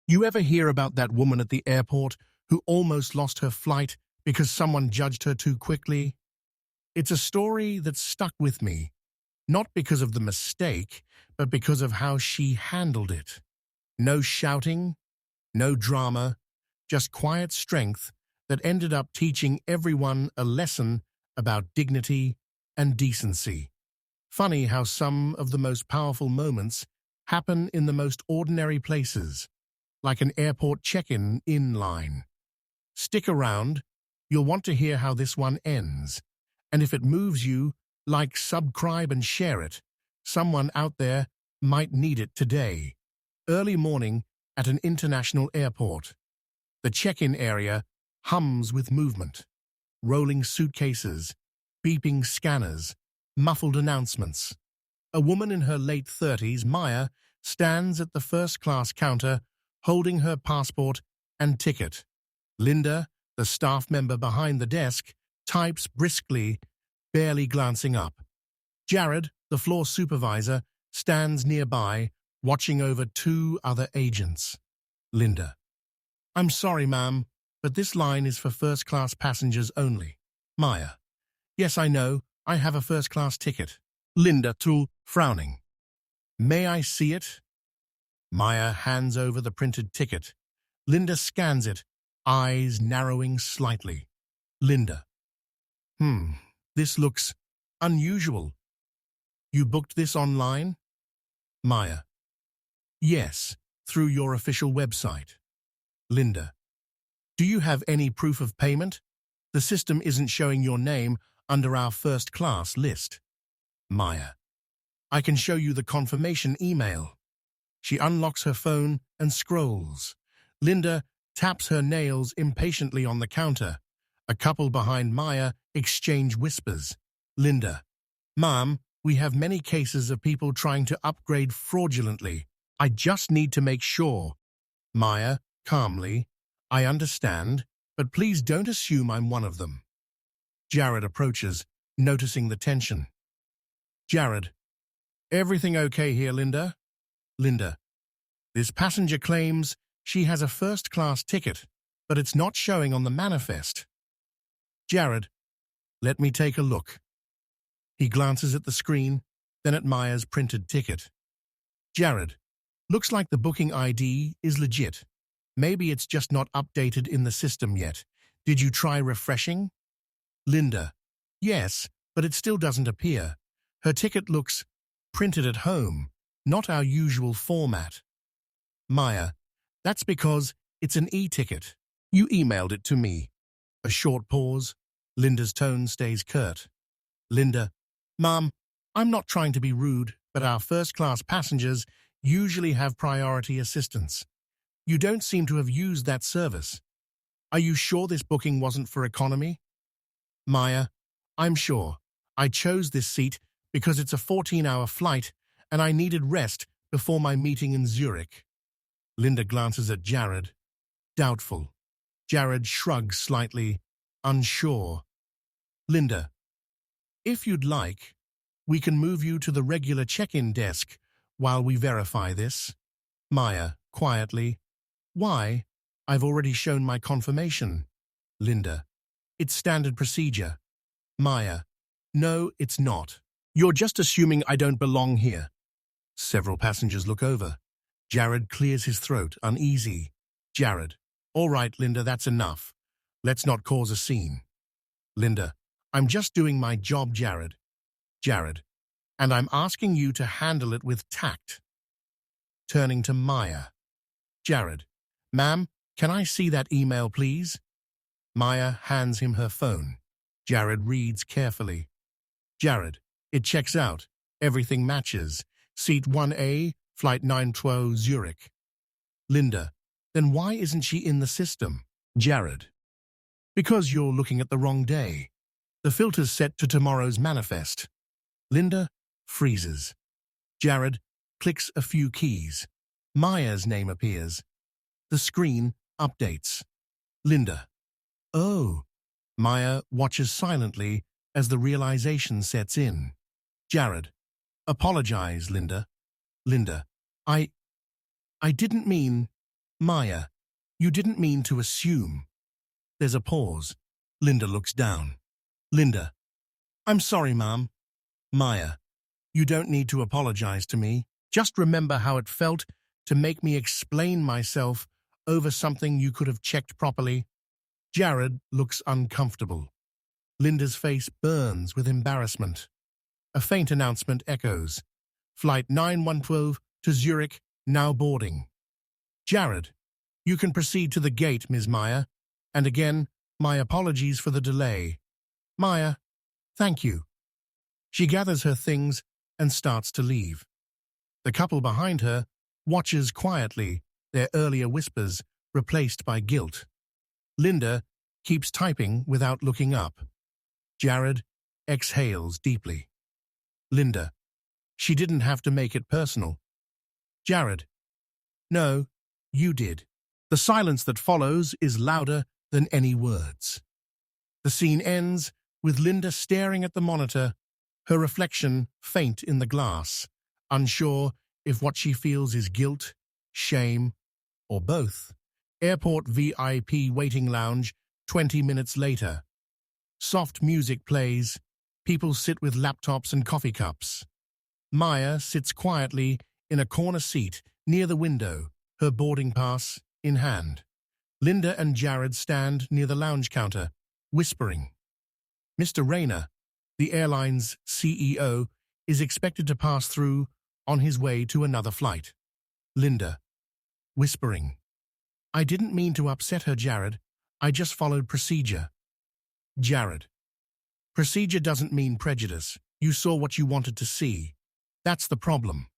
You ever hear about that woman at the airport who almost lost her flight because someone judged her too quickly? It's a story that stuck with me, not because of the mistake, but because of how she handled it. No shouting, no drama, just quiet strength that ended up teaching everyone a lesson about dignity and decency. Funny how some of the most powerful moments happen in the most ordinary places, like an airport check-in line. Stick around, you'll want to hear how this one ends. And if it moves you, like, subscribe and share it. Someone out there might need it today. Early morning at an international airport. The check-in area hums with movement. Rolling suitcases, beeping scanners, muffled announcements. A woman in her late 30s, Maya, stands at the first-class counter holding her passport and ticket. Linda, the staff member behind the desk, types briskly, barely glancing up. Jared, the floor supervisor, stands nearby, watching over two other agents. Linda: "I'm sorry, ma'am, but this line is for first-class passengers only." Maya: "Yes, I know. I have a first-class ticket." Linda, too, frowning: "May I see it?" Maya hands over the printed ticket. Linda scans it, eyes narrowing slightly. Linda: This looks unusual. You booked this online?" Maya: "Yes, through your official website." Linda: "Do you have any proof of payment? The system isn't showing your name under our first-class list." Maya: "I can show you the confirmation email." She unlocks her phone and scrolls. Linda taps her nails impatiently on the counter. A couple behind Maya exchange whispers. Linda: "Ma'am, we have many cases of people trying to upgrade fraudulently. I just need to make sure." Maya, calmly: "I understand, but please don't assume I'm one of them." Jared approaches, noticing the tension. Jared: "Everything okay here, Linda?" Linda: "This passenger claims she has a first-class ticket, but it's not showing on the manifest." Jared: "Let me take a look." He glances at the screen, then at Maya's printed ticket. Jared: "Looks like the booking ID is legit. Maybe it's just not updated in the system yet. Did you try refreshing?" Linda: "Yes, but it still doesn't appear. Her ticket looks printed at home, not our usual format." Maya: "That's because it's an e-ticket. You emailed it to me." A short pause. Linda's tone stays curt. Linda: "Ma'am, I'm not trying to be rude, but our first-class passengers usually have priority assistance. You don't seem to have used that service. Are you sure this booking wasn't for economy?" Maya: "I'm sure. I chose this seat because it's a 14-hour flight and I needed rest before my meeting in Zurich." Linda glances at Jared, doubtful. Jared shrugs slightly, unsure. Linda: "If you'd like, we can move you to the regular check-in desk while we verify this." Maya, quietly: "Why? I've already shown my confirmation." Linda: "It's standard procedure." Maya: "No, it's not. You're just assuming I don't belong here." Several passengers look over. Jared clears his throat, uneasy. Jared: "All right, Linda, that's enough. Let's not cause a scene." Linda: "I'm just doing my job, Jared." Jared: "And I'm asking you to handle it with tact." Turning to Maya. Jared: "Ma'am, can I see that email, please?" Maya hands him her phone. Jared reads carefully. Jared: "It checks out. Everything matches. Seat 1A, Flight 912, Zurich." Linda: "Then why isn't she in the system?" Jared: "Because you're looking at the wrong day. The filter's set to tomorrow's manifest." Linda freezes. Jared clicks a few keys. Maya's name appears. The screen updates. Linda: "Oh." Maya watches silently as the realization sets in. Jared: "Apologize, Linda." Linda: I didn't mean..." Maya, you didn't mean to assume. There's a pause. Linda looks down. Linda, I'm sorry, Mom. Maya, you don't need to apologize to me. Just remember how it felt to make me explain myself over something you could have checked properly. Jared looks uncomfortable. Linda's face burns with embarrassment. A faint announcement echoes. Flight 9112 to Zurich, now boarding. Jared, you can proceed to the gate, Ms. Maya. And again, my apologies for the delay. Maya, thank you. She gathers her things and starts to leave. The couple behind her watches quietly, their earlier whispers replaced by guilt. Linda keeps typing without looking up. Jared exhales deeply. Linda, she didn't have to make it personal. Jared, no, you did. The silence that follows is louder than any words. The scene ends with Linda staring at the monitor, her reflection faint in the glass, unsure if what she feels is guilt, shame, or both. Airport VIP waiting lounge, 20 minutes later. Soft music plays. People sit with laptops and coffee cups. Maya sits quietly in a corner seat near the window, her boarding pass in hand. Linda and Jared stand near the lounge counter, whispering. Mr. Rayner, the airline's CEO, is expected to pass through on his way to another flight. Linda, whispering. I didn't mean to upset her, Jared. I just followed procedure. Jared. Procedure doesn't mean prejudice. You saw what you wanted to see. That's the problem.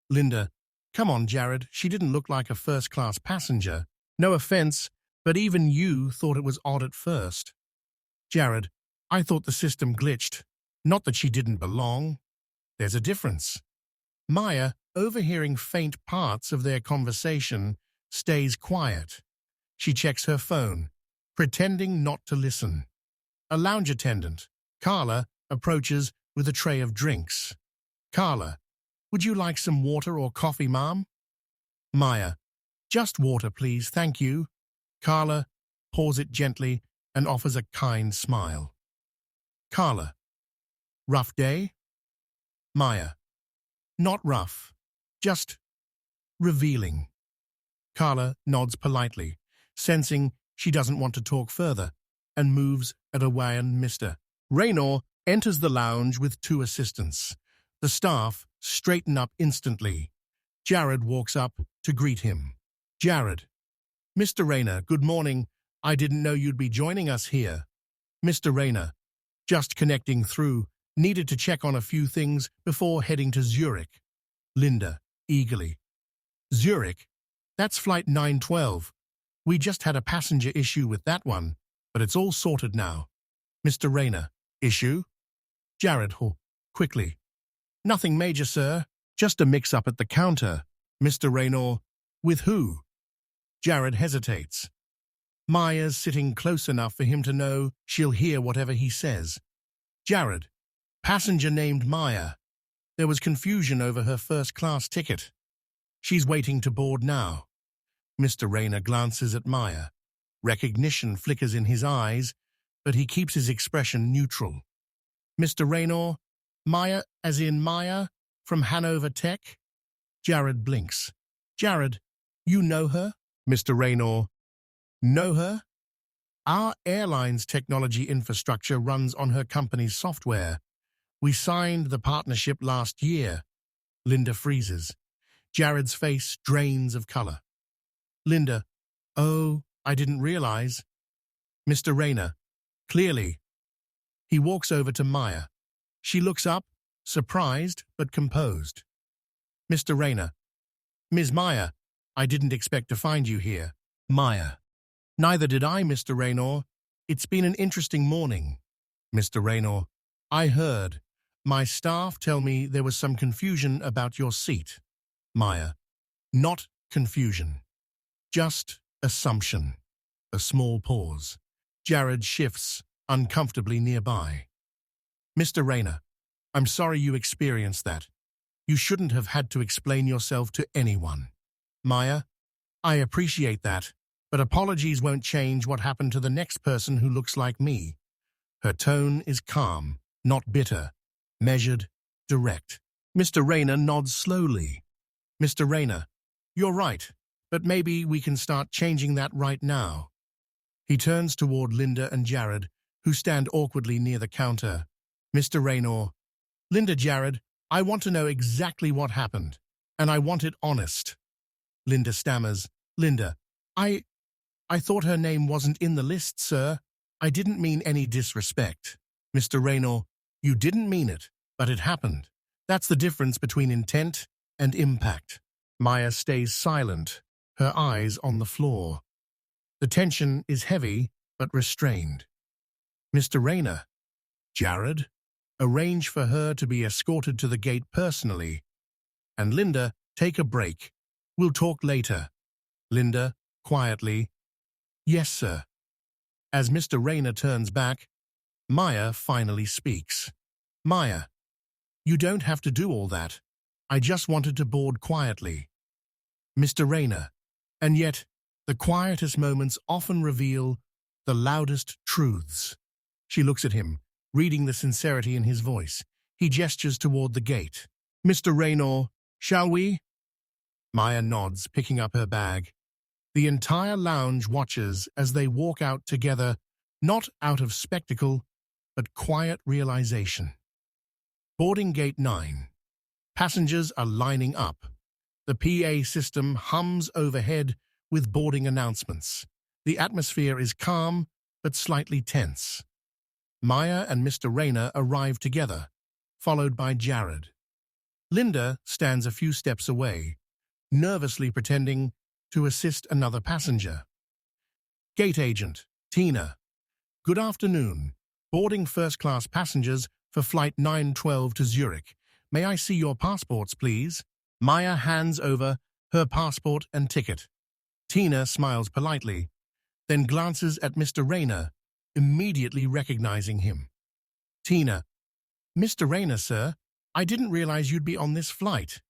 Linda. Come on, Jared. She didn't look like a first-class passenger. No offense, but even you thought it was odd at first. Jared. I thought the system glitched. Not that she didn't belong. There's a difference. Maya, overhearing faint parts of their conversation, stays quiet. She checks her phone, pretending not to listen. A lounge attendant, Carla, approaches with a tray of drinks. Carla, would you like some water or coffee, Mom? Maya, just water, please, thank you. Carla pours it gently and offers a kind smile. Carla, rough day? Maya, not rough, just revealing. Carla nods politely, sensing she doesn't want to talk further, and moves at a wan Mr. Raynor enters the lounge with two assistants. The staff straighten up instantly. Jared walks up to greet him. Jared. Mr. Rayner, good morning. I didn't know you'd be joining us here. Mr. Rayner, just connecting through, needed to check on a few things before heading to Zurich. Linda, eagerly. Zurich? That's flight 912. We just had a passenger issue with that one, but it's all sorted now. Mr. Rayner, issue? Jared, quickly. Nothing major, sir. Just a mix-up at the counter. Mr. Raynor, with who? Jared hesitates. Maya's sitting close enough for him to know she'll hear whatever he says. Jared, passenger named Maya. There was confusion over her first-class ticket. She's waiting to board now. Mr. Rayner glances at Maya. Recognition flickers in his eyes, but he keeps his expression neutral. Mr. Raynor, Maya as in Maya, from Hanover Tech? Jared blinks. Jared, you know her? Mr. Raynor, know her? Our airline's technology infrastructure runs on her company's software. We signed the partnership last year. Linda freezes. Jared's face drains of color. Linda, oh, I didn't realize. Mr. Rayner, clearly. He walks over to Maya. She looks up, surprised but composed. Mr. Rayner, Ms. Maya, I didn't expect to find you here. Maya, neither did I, Mr. Raynor. It's been an interesting morning. Mr. Raynor, I heard. My staff tell me there was some confusion about your seat. Maya, not confusion. Just assumption. A small pause. Jared shifts, uncomfortably nearby. Mr. Rayner, I'm sorry you experienced that. You shouldn't have had to explain yourself to anyone. Maya, I appreciate that, but apologies won't change what happened to the next person who looks like me. Her tone is calm, not bitter, measured, direct. Mr. Rayner nods slowly. Mr. Rayner, you're right, but maybe we can start changing that right now. He turns toward Linda and Jared, who stand awkwardly near the counter. Mr. Rayner, Linda, Jared, I want to know exactly what happened, and I want it honest. Linda stammers. Linda, I thought her name wasn't in the list, sir. I didn't mean any disrespect. Mr. Rayner, you didn't mean it, but it happened. That's the difference between intent and impact. Maya stays silent, her eyes on the floor. The tension is heavy but restrained. Mr. Rayner, Jared, arrange for her to be escorted to the gate personally. And Linda, take a break. We'll talk later. Linda, quietly, yes, sir. As Mr. Rayner turns back, Maya finally speaks. Maya, you don't have to do all that. I just wanted to board quietly. Mr. Rayner, and yet, the quietest moments often reveal the loudest truths. She looks at him, reading the sincerity in his voice. He gestures toward the gate. Mr. Rayner, shall we? Maya nods, picking up her bag. The entire lounge watches as they walk out together, not out of spectacle, but quiet realization. Boarding gate 9. Passengers are lining up. The PA system hums overhead with boarding announcements. The atmosphere is calm, but slightly tense. Maya and Mr. Rayner arrive together, followed by Jared. Linda stands a few steps away, nervously pretending to assist another passenger. Gate agent, Tina. Good afternoon. Boarding first-class passengers for Flight 912 to Zurich. May I see your passports, please? Maya hands over her passport and ticket. Tina smiles politely, then glances at Mr. Rayner, immediately recognizing him. Tina, Mr. Rayner, sir, I didn't realize you'd be on this flight.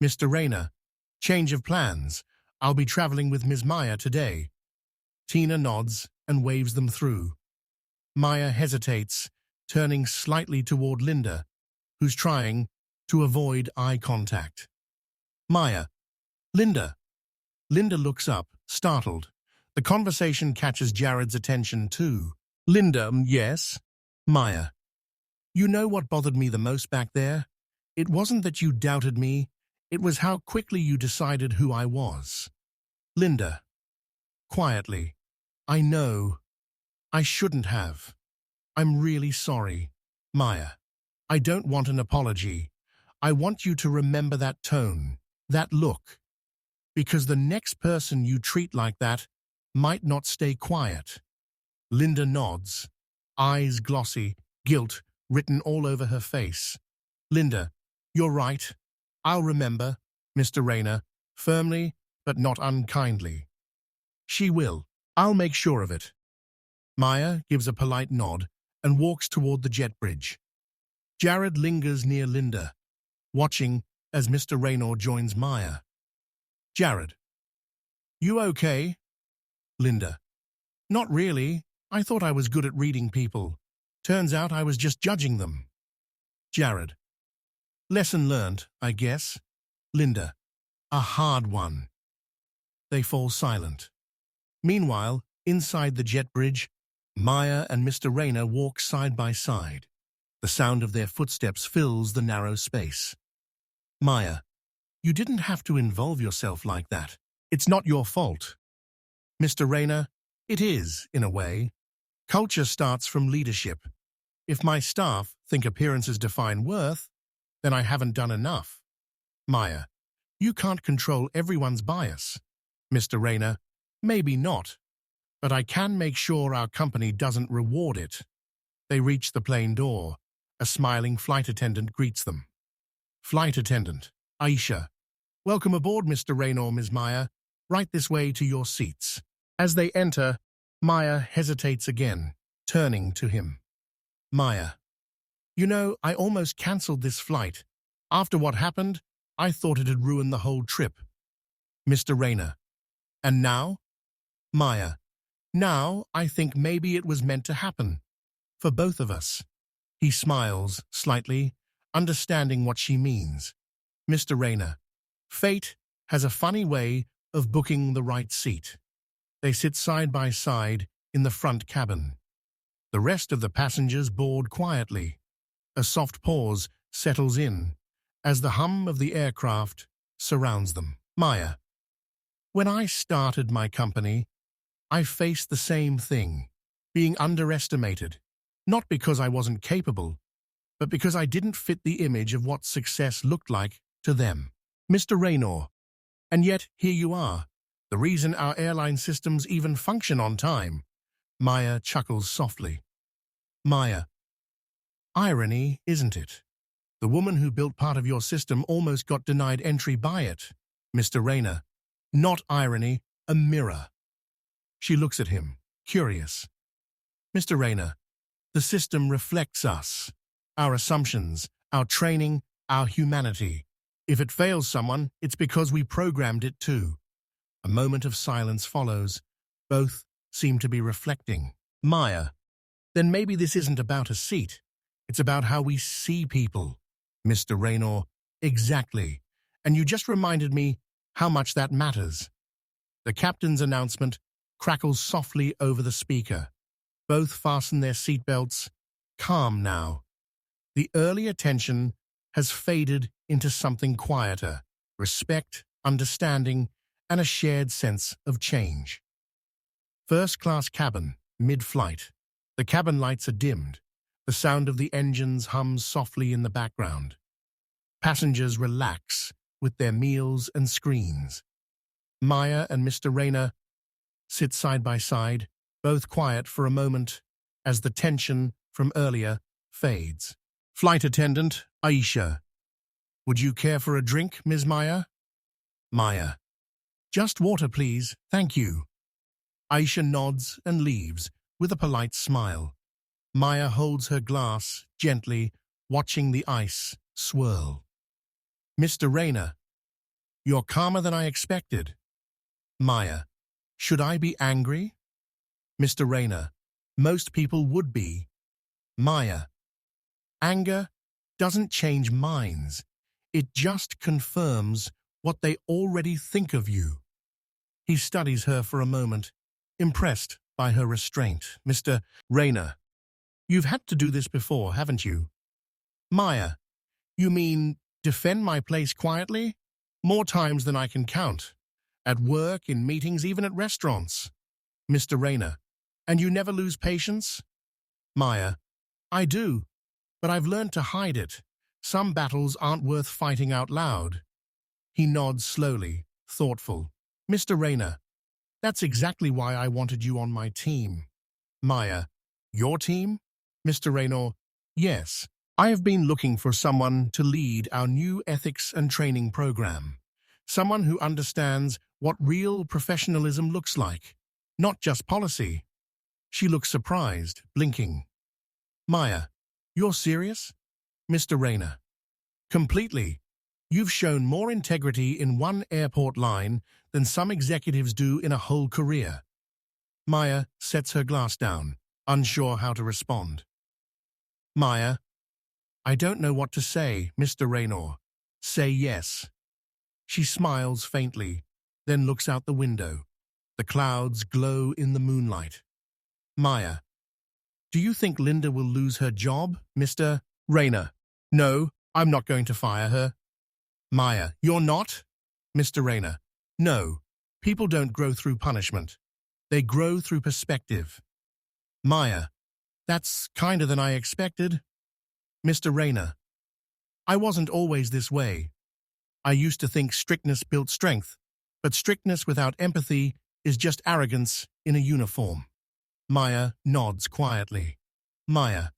Mr. Rayner, change of plans. I'll be traveling with Ms. Maya today. Tina nods and waves them through. Maya hesitates, turning slightly toward Linda, who's trying to avoid eye contact. Maya. Linda. Linda looks up, startled. The conversation catches Jared's attention too. Linda, yes? Maya. You know what bothered me the most back there? It wasn't that you doubted me. It was how quickly you decided who I was. Linda. Quietly. I know. I shouldn't have. I'm really sorry. Maya. I don't want an apology. I want you to remember that tone, that look. Because the next person you treat like that might not stay quiet. Linda nods, eyes glossy, guilt written all over her face. Linda, you're right. I'll remember, Mr. Rayner, firmly but not unkindly. She will. I'll make sure of it. Maya gives a polite nod and walks toward the jet bridge. Jared lingers near Linda, watching as Mr. Rayner joins Maya. Jared. You okay? Linda. Not really. I thought I was good at reading people. Turns out I was just judging them. Jared. Lesson learned, I guess. Linda. A hard one. They fall silent. Meanwhile, inside the jet bridge, Maya and Mr. Rayner walk side by side. The sound of their footsteps fills the narrow space. Maya. You didn't have to involve yourself like that. It's not your fault. Mr. Rayner, it is, in a way. Culture starts from leadership. If my staff think appearances define worth, then I haven't done enough. Maya, you can't control everyone's bias. Mr. Rayner, maybe not, but I can make sure our company doesn't reward it. They reach the plane door. A smiling flight attendant greets them. Flight attendant, Aisha. Welcome aboard, Mr. Rayner, Ms. Maya. Right this way to your seats. As they enter, Maya hesitates again, turning to him. Maya. You know, I almost cancelled this flight. After what happened, I thought it had ruined the whole trip. Mr. Rayner. And now? Maya. Now I think maybe it was meant to happen. For both of us. He smiles slightly, understanding what she means. Mr. Rayner. Fate has a funny way of booking the right seat. They sit side by side in the front cabin. The rest of the passengers board quietly. A soft pause settles in as the hum of the aircraft surrounds them. Maya. When I started my company, I faced the same thing, being underestimated, not because I wasn't capable, but because I didn't fit the image of what success looked like to them. Mr. Raynor. And yet, here you are, the reason our airline systems even function on time. Maya chuckles softly. Maya. Irony, isn't it? The woman who built part of your system almost got denied entry by it. Mr. Rayner. Not irony, a mirror. She looks at him, curious. Mr. Rayner. The system reflects us, our assumptions, our training, our humanity. If it fails someone, it's because we programmed it to. A moment of silence follows. Both seem to be reflecting. Maya. Then maybe this isn't about a seat. It's about how we see people. Mr. Raynor. Exactly. And you just reminded me how much that matters. The captain's announcement crackles softly over the speaker. Both fasten their seatbelts. Calm now. The earlier tension has faded into something quieter. Respect, understanding, and a shared sense of change. First-class cabin, mid-flight. The cabin lights are dimmed. The sound of the engines hums softly in the background. Passengers relax with their meals and screens. Maya and Mr. Rayner sit side by side, both quiet for a moment as the tension from earlier fades. Flight attendant, Aisha. Would you care for a drink, Ms. Maya? Maya. Just water, please. Thank you. Aisha nods and leaves with a polite smile. Maya holds her glass gently, watching the ice swirl. Mr. Rayner. You're calmer than I expected. Maya. Should I be angry? Mr. Rayner. Most people would be. Maya. Anger doesn't change minds. It just confirms what they already think of you. He studies her for a moment, impressed by her restraint. Mr. Rayner. You've had to do this before, haven't you? Maya. You mean defend my place quietly? More times than I can count. At work, in meetings, even at restaurants. Mr. Rayner. And you never lose patience? Maya. I do, but I've learned to hide it. Some battles aren't worth fighting out loud. He nods slowly, thoughtful. Mr. Rayner. That's exactly why I wanted you on my team. Maya. Your team? Mr. Raynor. Yes. I have been looking for someone to lead our new ethics and training program. Someone who understands what real professionalism looks like, not just policy. She looks surprised, blinking. Maya. You're serious? Mr. Rayner. Completely. You've shown more integrity in one airport line than some executives do in a whole career. Maya sets her glass down, unsure how to respond. Maya. I don't know what to say, Mr. Raynor. Say yes. She smiles faintly, then looks out the window. The clouds glow in the moonlight. Maya. Do you think Linda will lose her job, Mr. Rayner? No, I'm not going to fire her. Maya. You're not? Mr. Rayner. No, people don't grow through punishment. They grow through perspective. Maya. That's kinder than I expected. Mr. Rayner. I wasn't always this way. I used to think strictness built strength, but strictness without empathy is just arrogance in a uniform. Maya nods quietly. Maya.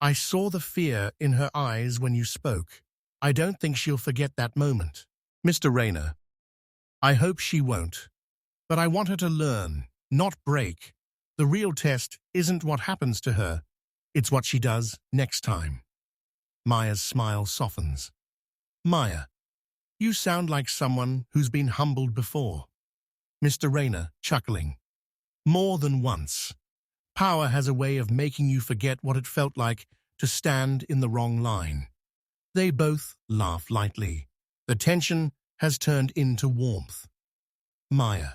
I saw the fear in her eyes when you spoke. I don't think she'll forget that moment. Mr. Rayner. I hope she won't. But I want her to learn, not break. The real test isn't what happens to her. It's what she does next time. Maya's smile softens. Maya. You sound like someone who's been humbled before. Mr. Rayner, chuckling. More than once. Power has a way of making you forget what it felt like to stand in the wrong line. They both laugh lightly. The tension has turned into warmth. Maya.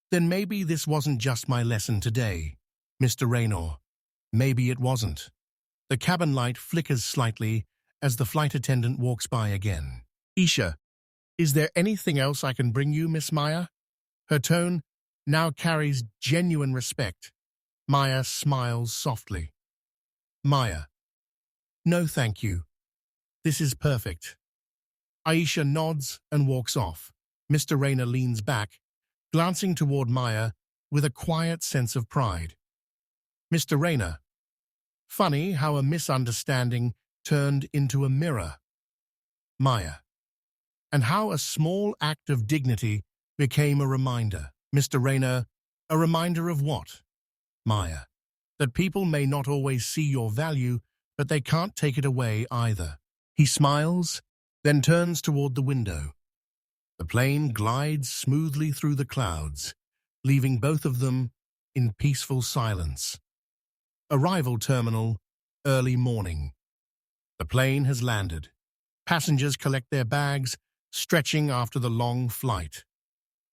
Then maybe this wasn't just my lesson today. Mr. Raynor. Maybe it wasn't. The cabin light flickers slightly as the flight attendant walks by again. Isha, is there anything else I can bring you, Miss Maya? Her tone now carries genuine respect. Maya smiles softly. Maya. No, thank you. This is perfect. Aisha nods and walks off. Mr. Rayner leans back, glancing toward Maya with a quiet sense of pride. Mr. Rayner. Funny how a misunderstanding turned into a mirror. Maya. And how a small act of dignity became a reminder. Mr. Rayner, a reminder of what? Maya. That people may not always see your value, but they can't take it away either. He smiles, then turns toward the window. The plane glides smoothly through the clouds, leaving both of them in peaceful silence. Arrival terminal, early morning. The plane has landed. Passengers collect their bags, stretching after the long flight.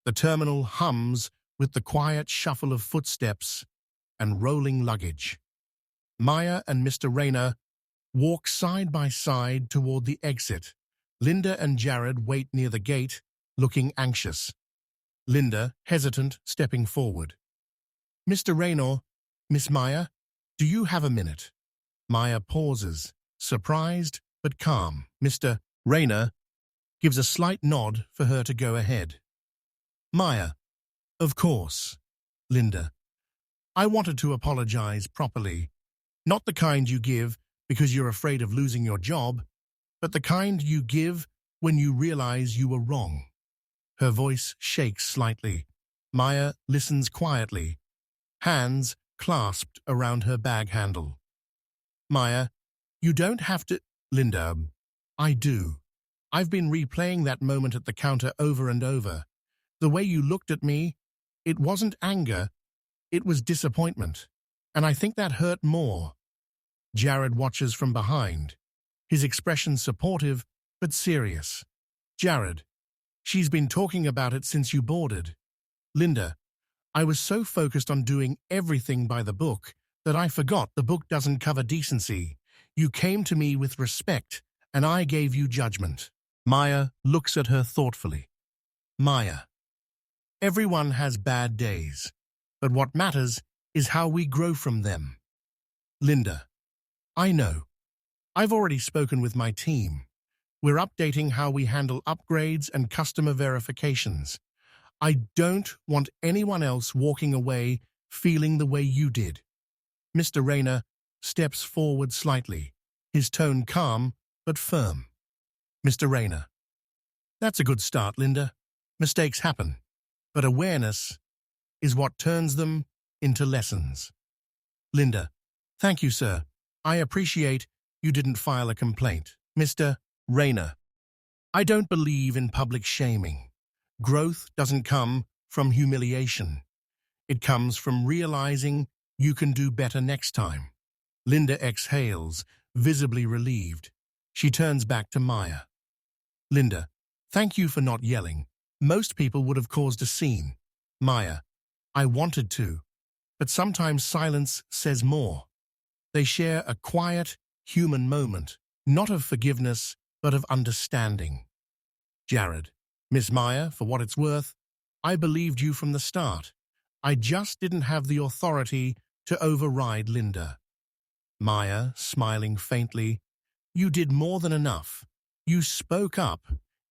The terminal hums with the quiet shuffle of footsteps and rolling luggage. Maya and Mr. Rayner walk side by side toward the exit. Linda and Jared wait near the gate, looking anxious. Linda, hesitant, stepping forward. Mr. Raynor, Miss Maya, do you have a minute? Maya pauses, surprised but calm. Mr. Rayner gives a slight nod for her to go ahead. Maya, of course. Linda, I wanted to apologize properly. Not the kind you give because you're afraid of losing your job, but the kind you give when you realize you were wrong. Her voice shakes slightly. Maya listens quietly, hands clasped around her bag handle. Maya, you don't have to... Linda, I do. I've been replaying that moment at the counter over and over. The way you looked at me, it wasn't anger, it was disappointment. And I think that hurt more. Jared watches from behind, his expression supportive but serious. Jared, she's been talking about it since you boarded. Linda, I was so focused on doing everything by the book that I forgot the book doesn't cover decency. You came to me with respect, and I gave you judgment. Maya looks at her thoughtfully. Maya, everyone has bad days, but what matters is how we grow from them. Linda, I know. I've already spoken with my team. We're updating how we handle upgrades and customer verifications. I don't want anyone else walking away feeling the way you did. Mr. Rayner steps forward slightly, his tone calm but firm. Mr. Rayner, that's a good start, Linda. Mistakes happen, but awareness is what turns them into lessons. Linda, thank you, sir. I appreciate you didn't file a complaint. Mr. Rayner, I don't believe in public shaming. Growth doesn't come from humiliation. It comes from realizing you can do better next time. Linda exhales, visibly relieved. She turns back to Maya. Linda, thank you for not yelling. Most people would have caused a scene. Maya, I wanted to, but sometimes silence says more. They share a quiet, human moment, not of forgiveness, but of understanding. Jared, Miss Maya, for what it's worth, I believed you from the start. I just didn't have the authority to override Linda. Maya, smiling faintly, you did more than enough. You spoke up,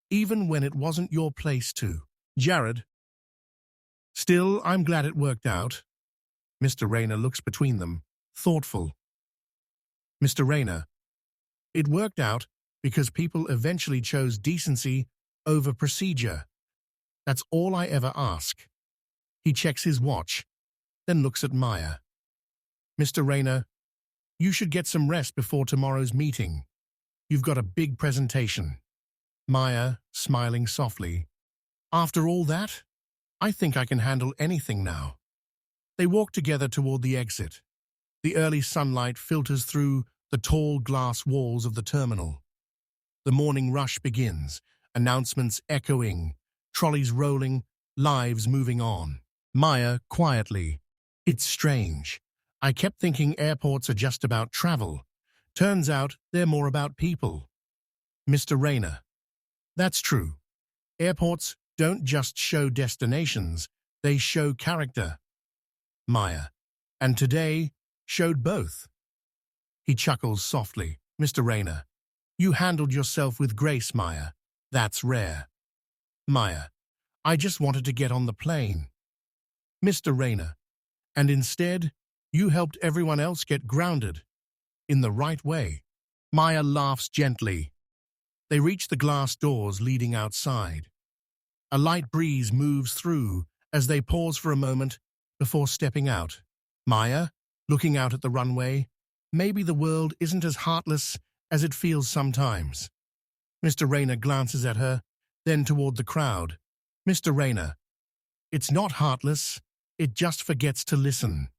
even when it wasn't your place to. Jared, still, I'm glad it worked out. Mr. Rayner looks between them, thoughtful. Mr. Rayner, it worked out because people eventually chose decency over procedure. That's all I ever ask. He checks his watch, then looks at Maya. Mr. Rayner, you should get some rest before tomorrow's meeting. You've got a big presentation. Maya, smiling softly. After all that? I think I can handle anything now. They walk together toward the exit. The early sunlight filters through the tall glass walls of the terminal. The morning rush begins, announcements echoing, trolleys rolling, lives moving on. Maya, quietly. It's strange. I kept thinking airports are just about travel. Turns out they're more about people. Mr. Rayner. That's true. Airports don't just show destinations, they show character. Maya. And today showed both. He chuckles softly. Mr. Rayner. You handled yourself with grace, Maya. That's rare. Maya. I just wanted to get on the plane. Mr. Rayner. And instead, you helped everyone else get grounded. In the right way. Maya laughs gently. They reach the glass doors leading outside. A light breeze moves through as they pause for a moment before stepping out. Maya, looking out at the runway, maybe the world isn't as heartless as it feels sometimes. Mr. Rayner glances at her, then toward the crowd. Mr. Rayner. It's not heartless, it just forgets to listen.